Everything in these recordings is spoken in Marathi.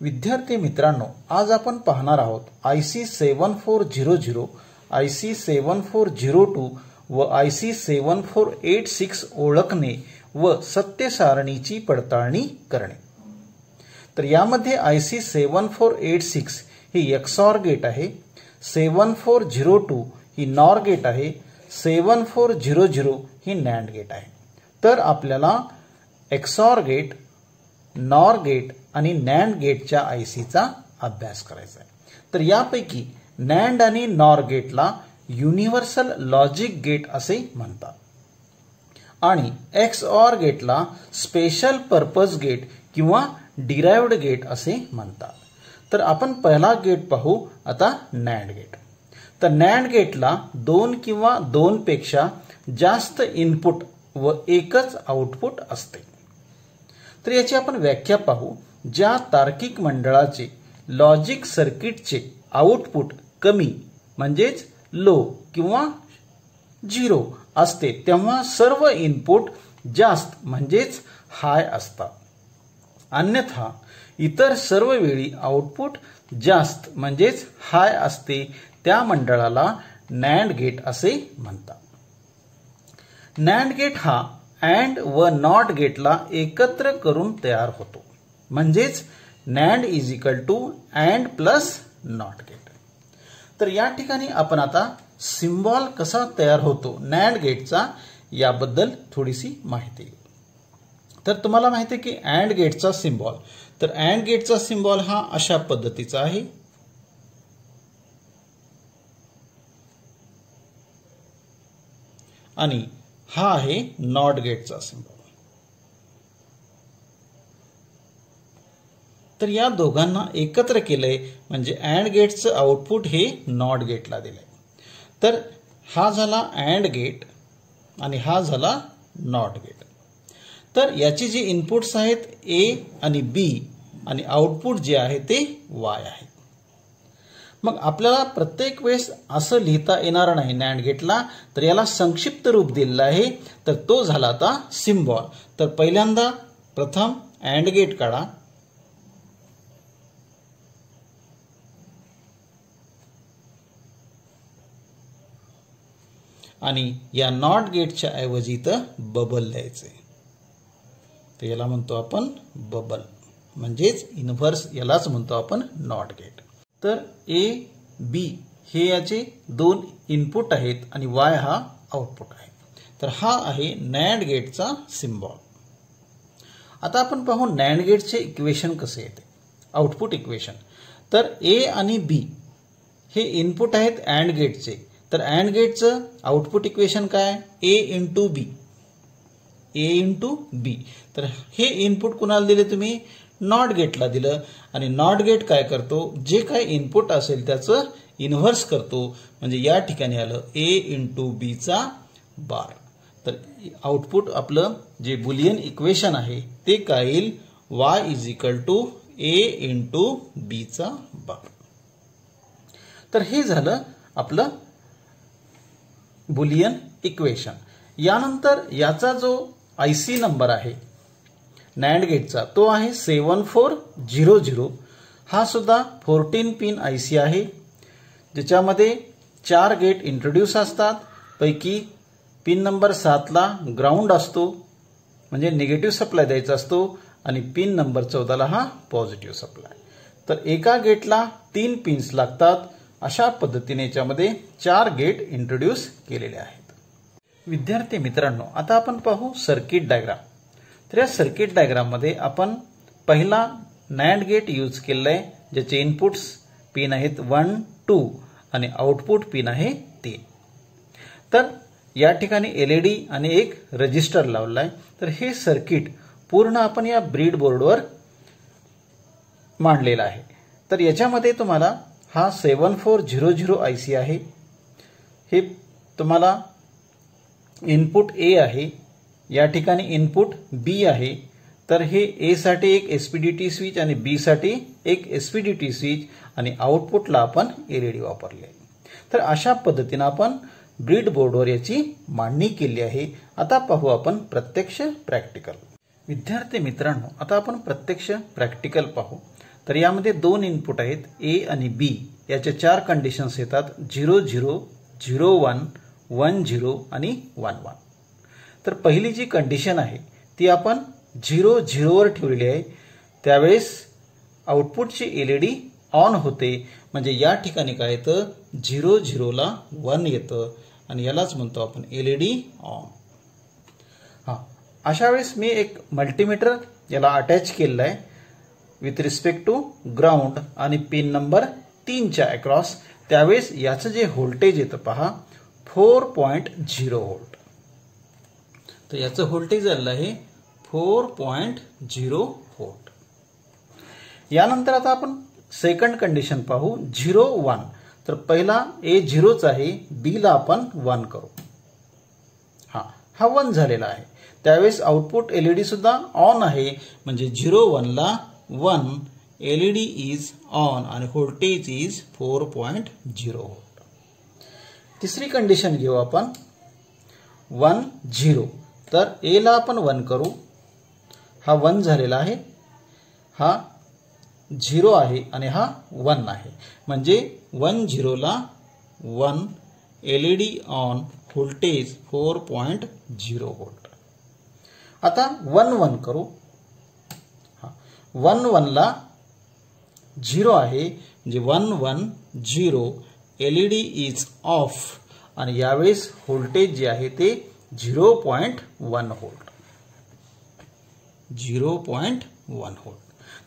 विद्यार्थी मित्रांनो, आज आपण पाहणार आहोत IC 7400, IC 7402 व IC 7486 ओळखणे व सत्य सारणीची पडताळणी करणे। तर यामध्ये IC 7486 ही XOR गेट आहे, 7402 ही NOR गेट आहे, 7400 ही NAND गेट आहे। तर आपल्याला XOR गेट, NOR गेट आणि NAND गेटच्या ICचा अभ्यास करायचा आहे। तर यापैकी NAND आणि NOR गेटला युनिव्हर्सल लॉजिक गेट असे म्हणतात आणि XOR गेटला स्पेशल पर्पज गेट किंवा डिराइव्ड गेट असे म्हणतात। तर आपण पहिला गेट पाहू आता NAND गेट। तर NAND गेटला 2 किंवा 2 पेक्षा जास्त इनपुट व एकच आउटपुट असते। तर याची आपण व्याख्या पाहू। ज्या तार्किक मंडळाचे लॉजिक सर्किटचे आउटपुट कमी म्हणजेच लो किंवा 0 असते तेव्हा सर्व इनपुट जास्त म्हणजेच हाय असतात। अन्यथा इतर सर्व वेळी आउटपुट जास्त म्हणजेच हाय असते त्या मंडळाला NAND गेट असे म्हणतात। NAND गेट हा AND व NOT गेटला एकत्र करून तयार होतो म्हणजेच NAND AND plus NOT gate. तर या ठिकाणी आपण आता सिम्बॉल कसा तयार होतो NAND गेटचा याबद्दल थोडीशी माहिती घेऊ। तर तुम्हाला माहिती आहे की AND गेटचा सिम्बॉल, तर AND गेटचा सिम्बॉल हा अशा पद्धतीचा आहे। आणि हा आहे NOT गेटचा सिम्बॉल। तर या दोघांना एकत्र केले म्हणजे AND गेटचं आउटपुट हे NOT गेटला दिले। तर हा झाला AND गेट आणि हा झाला NOT गेट। तर याची जी इनपुट्स आहेत A आणि B आणि आउटपुट जे आहे ते Y आहे। मग आपल्याला प्रत्येक वेळेस असं लिहिता येणार नाही NAND गेटला, तर याला संक्षिप्त रूप दिलेलं आहे। तर तो झाला आता सिम्बॉल। तर पहिल्यांदा प्रथम AND गेट काढा, आणि या NOT गेटच्या ऐवजी इथं बबल द्यायचे। तर याला म्हणतो आपण बबल म्हणजेच इन्व्हर्स, यालाच म्हणतो आपण NOT गेट। तर A B हे याचे 2 इनपुट आहेत आणि Y हा आउटपुट आहे। तर हा आहे NAND गेटचा सिम्बॉल। आता आपण पाहू NAND गेटचे इक्वेशन कसे येते, आउटपुट इक्वेशन। तर A आणि B हे इनपुट आहेत AND गेटचे। तर AND गेटचं आउटपुट इक्वेशन काय, A into B, A into B। तर हे इनपुट कुणाला दिले तुम्ही, NOT गेटला दिलं। आणि NOT गेट काय करतो, जे काय इनपुट असेल त्याचं इन्व्हर्स करतो, म्हणजे या ठिकाणी आलं A इंटू B चा बार। तर आउटपुट आपलं जे बुलियन इक्वेशन आहे ते काय येईल, Y is equal to A into B चा बार। तर हे झालं आपलं बुलियन इक्वेशन। यानंतर याचा जो IC नंबर आहे NAND गेटचा तो आहे 7400। हा सुद्धा 14 पिन IC आहे, ज्याच्यामध्ये 4 गेट इंट्रोड्यूस असतात। पैकी पिन नंबर 7 ला ग्राउंड असतो म्हणजे निगेटिव्ह सप्लाय द्यायचा असतो, आणि पिन नंबर 14 ला हा पॉझिटिव्ह सप्लाय। तर एका गेटला 3 पिन्स लागतात। अशा पद्धतीने याच्यामध्ये 4 गेट इंट्रोड्यूस केलेले आहेत। विद्यार्थी मित्रांनो, आता आपण पाहू सर्किट डायग्राम। तर या सर्किट डायग्राम मध्ये आपण पहिला NAND गेट यूज केलेला आहे, ज्याचे इनपुट्स पिन आहेत 1 2 आणि आउटपुट पिन आहे 3। तर या ठिकाणी LED आणि एक रजिस्टर लावला आहे। तर हे सर्किट पूर्ण आपण या ब्रीड बोर्डवर मांडलेला आहे। तर याच्यामध्ये तुम्हाला हा 7400 IC आहे, हे तुम्हाला इनपुट A आहे, या ठिकाणी इनपुट B आहे। तर हे A साठी एक SPDT स्विच आणि B साठी एक SPDT स्विच आणि आउटपुटला आपण LED वापरले। तर अशा पद्धतीने आपण ब्रीड बोर्डवर याची मांडणी केली आहे। आता पाहू आपण प्रत्यक्ष प्रॅक्टिकल। विद्यार्थी मित्रांनो, आता आपण प्रत्यक्ष प्रॅक्टिकल पाहू। तर यामध्ये दोन इनपुट आहेत ए आणि बी, याच्या 4 कंडिशन्स येतात 0 0 0 1 1 0 आणि 1 1. तर पहिली जी कंडिशन आहे ती आपण 0 0 वर ठेवलेली आहे, त्यावेळेस आउटपुटची एलईडी ऑन होते. म्हणजे या ठिकाणी काय येतं 0 0 ला 1 येतं आणि यालाच म्हणतो आपण एलईडी ऑन. अशा वेळेस मी एक मल्टीमीटर याला अटॅच केलेला आहे विथ रिस्पेक्ट टू ग्राउंड आणि पिन नंबर 3 च्या अक्रॉस. त्यावेळेस याचं जे व्होल्टेज येतं पहा 4.0 व्होल्ट. तर याचं व्होल्टेज आलेलं आहे 4.0 व्होल्ट. यानंतर आता आपण सेकंड कंडिशन पाहू 0 1. तर पहिला ए 0च आहे, बी ला आपण 1 करू. हा 1 झालेला आहे, त्यावेळेस आउटपुट एलईडी सुद्धा ऑन आहे. म्हणजे 0 1 ला 1 एलईडी इज ऑन आणि व्होल्टेज इज 4.0 व्होल्ट. तिसरी कंडिशन घेऊ आपण 1 0. तर ए ला आपण 1 करू, हा 1 झालेला आहे, हा 0 आहे आणि हा 1 आहे. म्हणजे 1 0 ला 1 एलईडी ऑन, व्होल्टेज 4.0 व्होल्ट. आता 1 1 करू, 1 1 ला 0 आहे, म्हणजे 1 1 0 एलईडी इज ऑफ आणि यावेळेस व्होल्टेज जे आहे ते 0.1 व्होल्ट. 0.1 व्होल्ट.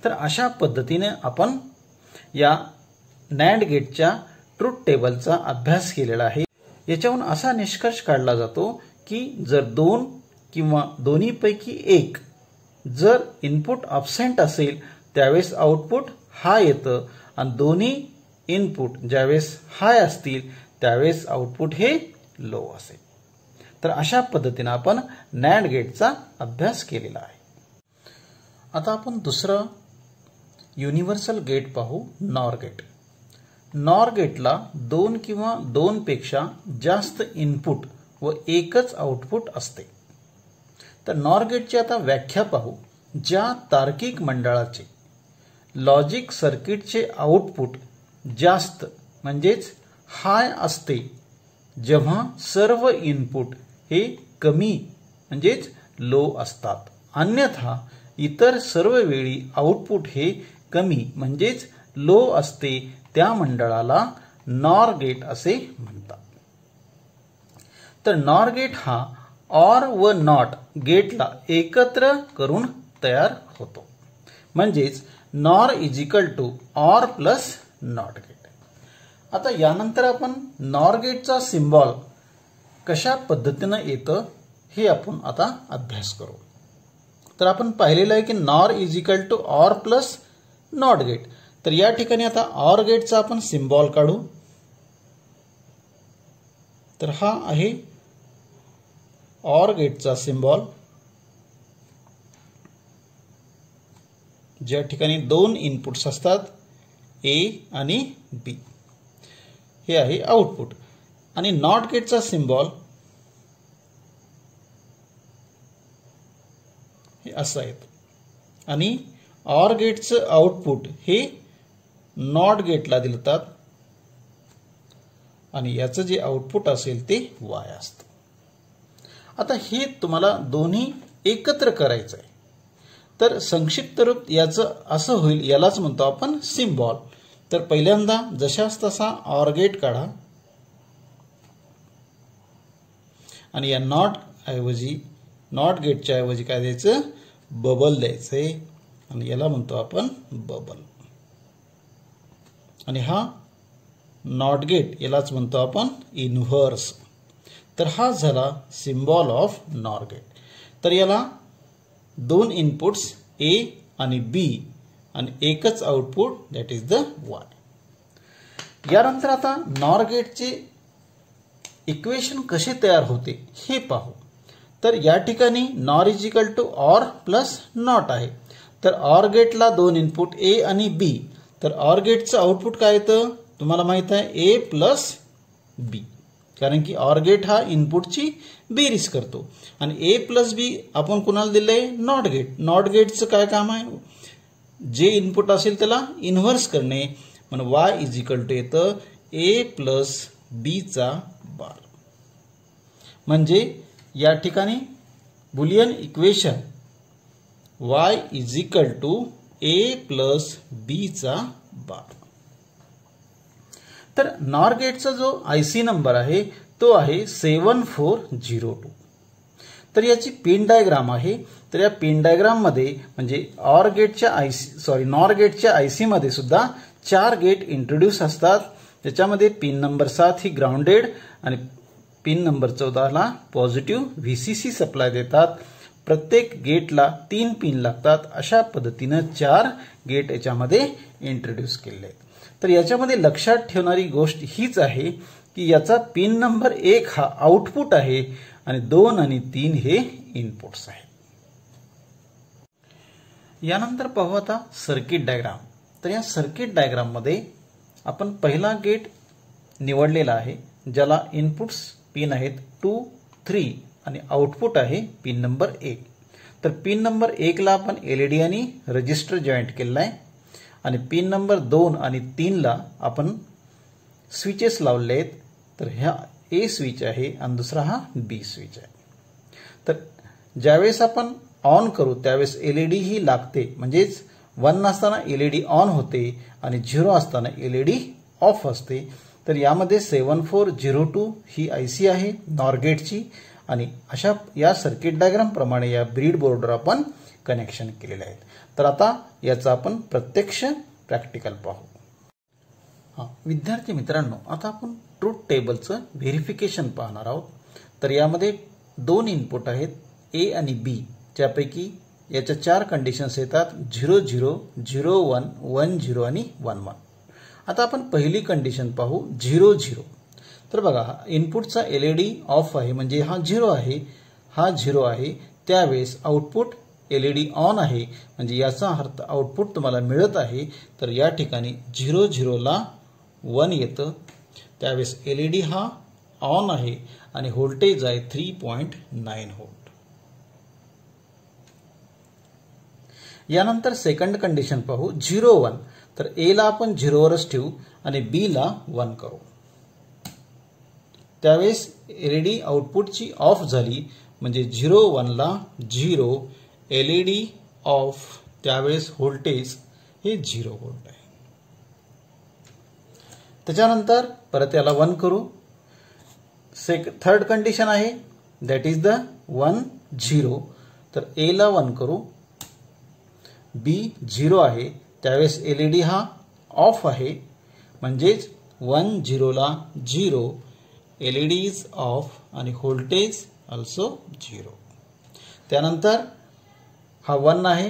तर अशा पद्धतीने आपण या नॅन्ड गेटच्या ट्रुथ टेबलचा अभ्यास केलेला आहे. याच्याहून असा निष्कर्ष काढला जातो की जर 2 किंवा दोन्हीपैकी एक जर इनपुट अब्सेंट असेल त्यावेळेस आउटपुट हाय येतं आणि दोन्ही इनपुट ज्यावेळेस हाय असतील त्यावेळेस आउटपुट हे लो असेल. तर अशा पद्धतीने आपण नॅन्ड गेटचा अभ्यास केलेला आहे. आता आपण दुसरं युनिव्हर्सल गेट पाहू, नॉर गेट. नॉर गेटला 2 किंवा 2 पेक्षा जास्त इनपुट व एकच आउटपुट असते. तर नॉर गेटची आता व्याख्या पाहू. ज्या तार्किक मंडळाचे लॉजिक सर्किटचे आउटपुट जास्त म्हणजेच हाय असते जेव्हा सर्व इनपुट हे कमी म्हणजेच लो असतात, अन्यथा इतर सर्व वेळी आउटपुट हे कमी म्हणजेच लो असते, त्या मंडळाला नॉर गेट असे म्हणतात. तर नॉर गेट हा ऑर व नॉट गेटला एकत्र करून तयार होतो. म्हणजेच nor is equal to or plus not gate. आता यानंतर आपण नॉर गेटचा सिम्बॉल कशा पद्धतीने येतं हे आपण आता अभ्यास करू. तर आपण पाहिलेलं आहे की nor is equal to or plus not gate. तर या ठिकाणी आता ऑर गेटचा आपण सिम्बॉल काढू. तर हा आहे ऑर गेटचा सिम्बॉल, ज्या ठिकाणी 2 इनपुट्स असतात ए आणि बी, हे आहे आउटपुट. आणि नॉट गेटचा सिम्बॉल हे असं आहे आणि ऑर गेटचं आउटपुट हे नॉट गेटला दिलतात आणि याचं जे आउटपुट असेल ते वाय असतं. आता हे तुम्हाला दोन्ही एकत्र करायचं आहे. तर संक्षिप्त रूप याचं असं होईल, यालाच म्हणतो आपण सिम्बॉल. तर पहिल्यांदा जशास तसा ऑर गेट काढा आणि या नॉट गेटच्या ऐवजी काय द्यायचं, बबल द्यायचंय आणि याला म्हणतो आपण बबल. आणि हा नॉट गेट यालाच म्हणतो आपण इन्व्हर्स. तर हा झाला सिम्बॉल ऑफ नॉर गेट. तर याला 2 इनपुट्स ए आणि बी आणि एकच output that is the Y. यानंतर आता नॉर गेटचे इक्वेशन कसे तयार होते हे पाहू. तर या ठिकाणी nor is equal to or plus not आहे. तर ऑर गेटला 2 इनपुट ए आणि बी. तर ऑर गेटचं आउटपुट काय येतं तुम्हाला माहित आहे, ए प्लस बी, कारण की ऑर गेट हा इनपुटची बेरीज करतो. आणि ए प्लस बी आपण कुणाला दिलंय, नॉट गेट. नॉट गेटचं काय काम आहे, जे इनपुट असेल त्याला इन्व्हर्स करणे, म्हणून y इज इक्वल टू येतं a प्लस b चा बार. म्हणजे या ठिकाणी Boolean equation y is equal to a plus b चा बार. तर नॉर गेटचा जो IC नंबर आहे तो आहे 7402. तर याची पिन डायग्राम आहे. तर या पिन डायग्राम मध्ये म्हणजे नॉर गेटच्या IC मध्ये सुद्धा 4 गेट इंट्रोड्यूस असतात. त्याच्यामध्ये पिन नंबर 7 ही ग्राउंडेड आणि पिन नंबर 14 ला पॉझिटिव्ह VCC सप्लाय देतात. प्रत्येक गेटला 3 पिन लागतात. अशा पद्धतीने 4 गेट याच्यामध्ये इंट्रोड्यूस केले आहेत. तर याच्यामध्ये लक्षात ठेवणारी गोष्ट हीच आहे की याचा पिन नंबर 1 हा आउटपुट आहे आणि 2 आणि 3 हे इनपुट्स आहेत. यानंतर पाहू आता सर्किट डायग्राम. तर या सर्किट डायग्राम मध्ये आपण पहिला गेट निवडलेला आहे ज्याला इनपुट्स पिन आहेत 2, 3 आणि आउटपुट आहे पिन नंबर 1. तर पिन नंबर 1 ला आपण LED आणि रजिस्टर जॉईंट केलेला आहे आणि पिन नंबर 2 आणि 3 ला आपण स्विचेस लावले आहेत. तर हा A स्विच आहे आणि दुसरा हा B स्विच आहे. तर ज्यावेळेस आपण ऑन करू त्यावेळेस LED ही लागते, म्हणजेच 1 असताना LED ऑन होते आणि 0 असताना LED ऑफ असते. तर यामध्ये 7402 ही IC आहे नॉर गेटची आणि अशा या सर्किट डायग्राम प्रमाणे या ब्रीड बोर्डवर आपण कनेक्शन केलेले आहेत. तर आता याचा आपण प्रत्यक्ष प्रॅक्टिकल पाहू. विद्यार्थी मित्रांनो, आता आपण ट्रूथ टेबलचं व्हेरिफिकेशन पाहणार आहोत. तर यामध्ये 2 इनपुट आहेत A आणि B, ज्यापैकी याच्या 4 कंडिशन्स येतात 0 0 0 1 1 0 आणि 1 1. आता आपण पहिली कंडिशन पाहू 0 0. तर बघा इनपुटचा LED ऑफ आहे म्हणजे हा 0 आहे, हा 0 आहे. त्यावेळेस आउटपुट LED ऑन आहे म्हणजे याचा अर्थ आउटपुट तुम्हाला मिळत आहे. तर या ठिकाणी 0 0 ला 1 येतं. त्यावेळेस LED हा ऑन आहे आणि व्होल्टेज आहे 3.9 व्होल्ट. यानंतर सेकंड कंडिशन पाहू 0 1. तर A ला आपण 0 वरच ठेवू आणि B ला 1 करू. त्यावेळेस LED आउटपुटची ऑफ झाली म्हणजे 0 1 ला 0, LED ऑफ. त्यावेळेस व्होल्टेज हे 0 व्होल्ट आहे. त्याच्यानंतर परत याला 1 करू. थर्ड कंडिशन आहे दॅट इज द 1 0. तर A ला 1 करू, B 0 आहे. त्यावेळेस LED हा ऑफ आहे म्हणजेच 1 0 ला 0, LED इज ऑफ आणि व्होल्टेज ऑल्सो 0. त्यानंतर हा 1 आहे,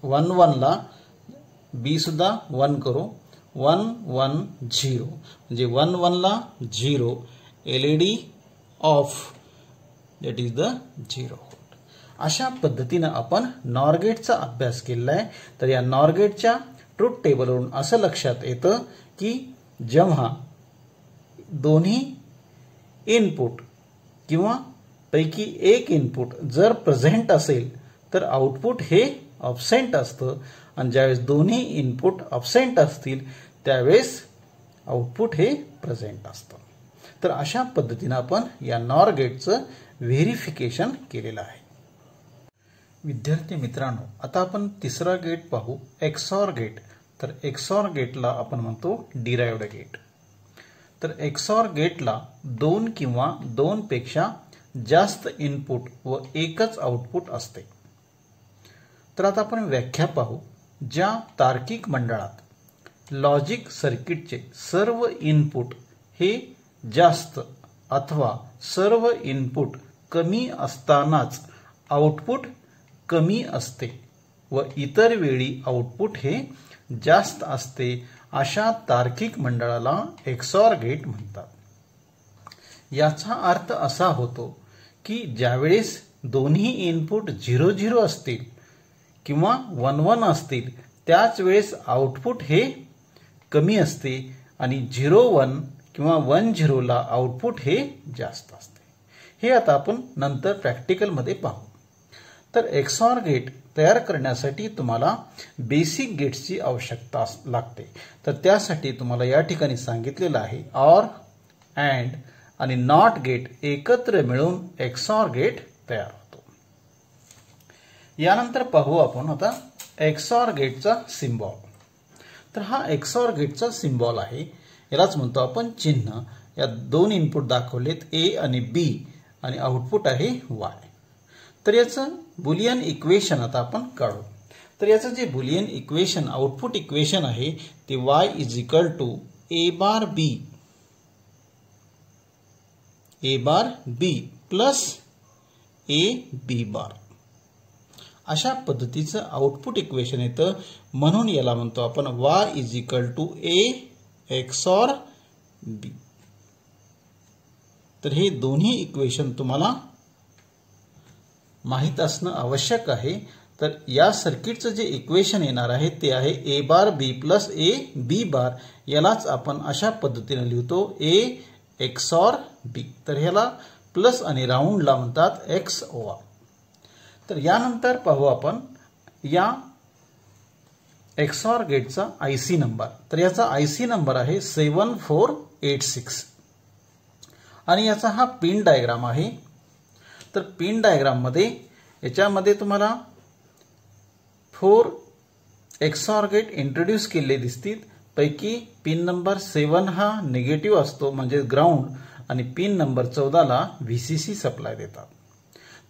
1 1 ला B सुद्धा 1 करू, 1 1 0 म्हणजे 1 1 ला 0, LED of, that is the 0. अशा पद्धतीने आपण नॉर गेटचा अभ्यास केलेला आहे. तर या नॉर गेटच्या ट्रूथ टेबलवरून असं लक्षात येतं की जेव्हा दोन्ही इनपुट किंवा पैकी एक इनपुट जर प्रेझेंट असेल तर आउटपुट हे अब्सेंट असतं आणि ज्यावेळेस दोन्ही इनपुट अब्सेंट असतील त्यावेळेस आउटपुट हे प्रेझेंट असतं. तर अशा पद्धतीने आपण या नॉर गेटचं व्हेरिफिकेशन केलेलं आहे. विद्यार्थी मित्रांनो, आता आपण तिसरा गेट पाहू XOR गेट. तर XOR गेटला आपण म्हणतो डिराइव्ड गेट. तर XOR गेटला 2 किंवा 2 पेक्षा जास्त इनपुट व एकच आउटपुट असते. तर आता आपण व्याख्या पाहू. ज्या तार्किक मंडळात लॉजिक सर्किटचे सर्व इनपुट हे जास्त अथवा सर्व इनपुट कमी असतानाच आउटपुट कमी असते व इतर वेळी आउटपुट हे जास्त असते, अशा तार्किक मंडळाला XOR गेट म्हणतात. याचा अर्थ असा होतो की ज्यावेळेस दोन्ही इनपुट 0 0 असतील किंवा 1 1 असतील त्याच वेळेस आउटपुट हे कमी असते आणि 0 1 किंवा 1 0 ला आउटपुट हे जास्त असते. हे आता आपण नंतर प्रॅक्टिकल मध्ये पाहू. तर XOR गेट तयार करण्यासाठी तुम्हाला बेसिक गेट्सची आवश्यकता लागते. तर त्यासाठी तुम्हाला या ठिकाणी सांगितलेलं आहे ऑर, अँड आणि नॉट गेट एकत्र मिळून एक्सऑर गेट तयार होतो. यानंतर पाहू आपण आता एक्सऑर गेटचा सिम्बॉल. तर हा एक्सऑर गेटचा सिम्बॉल आहे, यालाच म्हणतो आपण चिन्ह. या दोन इनपुट दाखवलेत ए आणि बी आणि आउटपुट आहे वाय. तर याचं बुलियन इक्वेशन आता आपण काढू. तर याचं जे बुलियन इक्वेशन आउटपुट इक्वेशन आहे ते y is equal to A bar B plus A B bar अशा पद्धतीचं आउटपुट इक्वेशन येतं. म्हणून याला म्हणतो आपण y is equal to A XOR B. तर हे दोन्ही इक्वेशन तुम्हाला माहित असणं आवश्यक आहे. तर या सर्किटचं जे इक्वेशन येणार आहे ते आहे ए bar B plus A B बार. यालाच आपण अशा पद्धतीने लिहितो ए एक्सऑर बी. तर ह्याला प्लस आणि राऊंडला म्हणतात एक्स ओआर. तर यानंतर पाहू आपण या एक्सऑर गेटचा आयसी नंबर. तर याचा आयसी नंबर आहे 7486 आणि याचा हा पिन डायग्राम आहे. तर पिन डायग्राम मध्ये याच्यामध्ये तुम्हाला 4 एक्सऑर गेट इंट्रोड्यूस केले दिसतील. पैकी पिन नंबर 7 हा निगेटिव्ह असतो म्हणजे ग्राउंड आणि पिन नंबर 14 ला व्हीसीसी सप्लाय देतात.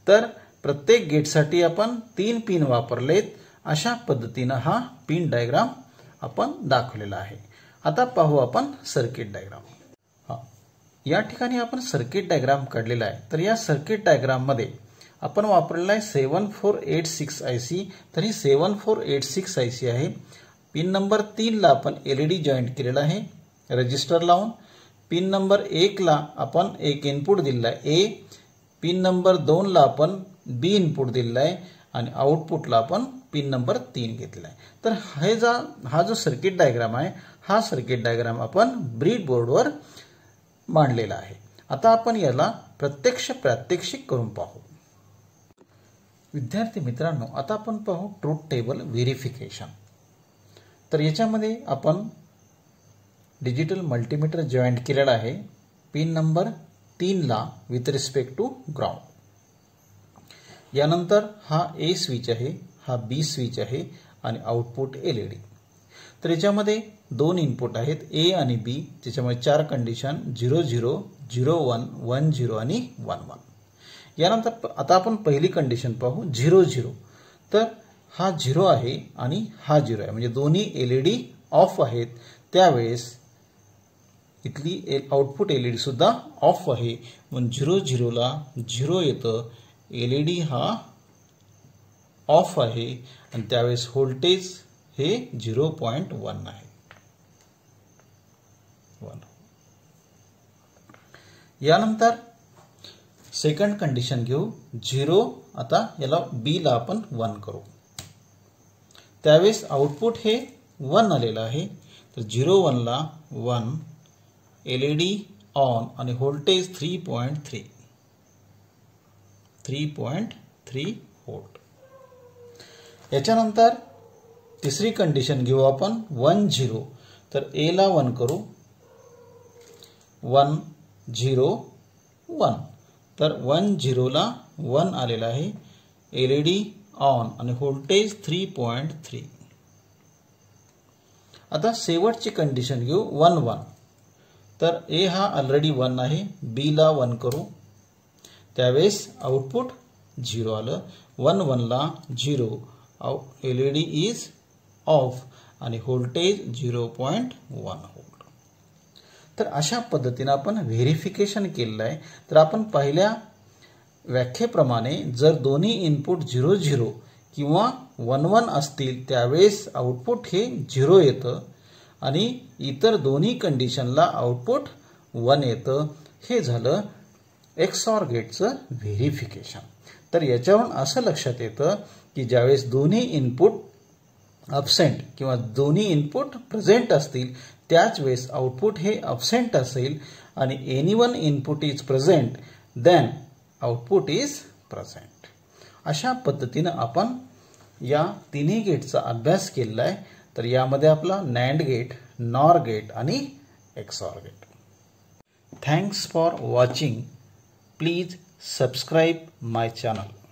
तर प्रत्येक गेटसाठी आपण 3 पिन वापरलेत. अशा पद्धतीने हा पिन डायग्राम आपण दाखवलेला आहे. आता पाहू आपण सर्किट डायग्राम. या ठिकाणी आपण सर्किट डायग्राम काढलेला आहे. तर या सर्किट डायग्राम मध्ये आपण वापरलेला आहे 7486 आयसी. तर ही 7486 आयसी आहे. पिन नंबर 3 ला आपण एलईडी जॉईंट केलेला आहे रजिस्टर लावून. पिन नंबर 1 ला आपण एक इनपुट दिलेला आहे ए. पिन नंबर 2 ला आपण बी इनपुट दिलेला आहे आणि आउटपुटला आपण पिन नंबर 3 घेतलेला आहे. तर हा जो सर्किट डायग्राम आहे हा सर्किट डायग्राम आपण ब्रीड बोर्डवर मांडलेला आहे. आता आपण याला प्रत्यक्ष प्रात्यक्षिक करून पाहू. विद्यार्थी मित्रांनो, आता आपण पाहू ट्रूथ टेबल व्हेरिफिकेशन. तर याच्यामध्ये आपण डिजिटल मल्टीमीटर जॉईंट केलेला आहे पिन नंबर 3 ला विथ रिस्पेक्ट टू ग्राउंड. यानंतर हा ए स्विच आहे, हा बी स्विच आहे आणि आउटपुट एलईडी. तर याच्यामध्ये 2 इनपुट आहेत ए आणि बी. त्याच्यामुळे 4 कंडिशन 0 0 0 1 1 0 आणि 1 1. यानंतर आता आपण पहिली कंडिशन पाहू 0 0. तर हा 0 आहे आणि हा 0 आहे म्हणजे दोन्ही एलईडी ऑफ आहेत. त्यावेळेस इथली आउटपुट एलईडी सुद्धा ऑफ आहे म्हणून 0 0 ला 0 येतं. एलईडी हा ऑफ आहे आणि त्यावेळेस व्होल्टेज हे 0.1 आहे. यानंतर सेकंड कंडिशन घेऊ 0. आता याला बी ला आपण 1 करू. त्यावेळेस आउटपुट हे 1 आलेलं आहे. तर 0 1 ला 1 एलईडी ऑन आणि व्होल्टेज 3.3 व्होल्ट. याच्यानंतर तिसरी कंडिशन घेऊ आपण 1 0. तर ए ला 1 करू 1 0 1. तर 1 0 ला 1 आलेला आहे. एलईडी ऑन आणि व्होल्टेज 3.3. आता शेवटची कंडिशन घेऊ 1 1. तर ए हा ऑलरेडी 1 आहे. बी ला 1 करू. त्यावेळेस आउटपुट 0 आलं. 1 1 ला 0. एलईडी इज ऑफ आणि व्होल्टेज 0.1 व्होल्ट. तर अशा पद्धतीने आपण व्हेरिफिकेशन केलेलं आहे. तर आपण पहिल्या व्याख्येप्रमाणे जर दोन्ही इनपुट 0 0 किंवा 1 1 असतील त्यावेळेस आउटपुट हे 0 येतं आणि इतर दोन्ही कंडिशनला आउटपुट 1 येतं. हे झालं एक्सऑर गेटचं व्हेरिफिकेशन. तर याच्यावरून असं लक्षात येतं की ज्यावेळेस दोन्ही इनपुट अब्सेंट किंवा दोन्ही इनपुट प्रेझेंट असतील त्याच वेळेस आउटपुट हे अब्सेंट असेल आणि any one input is present then output is present. अशा पद्धतीने आपण या तिन्ही गेटचा अभ्यास केलेला आहे. तर यामध्ये आपला नॅन्ड गेट, नॉर गेट आणि XOR gate. Thanks for watching. Please subscribe my channel.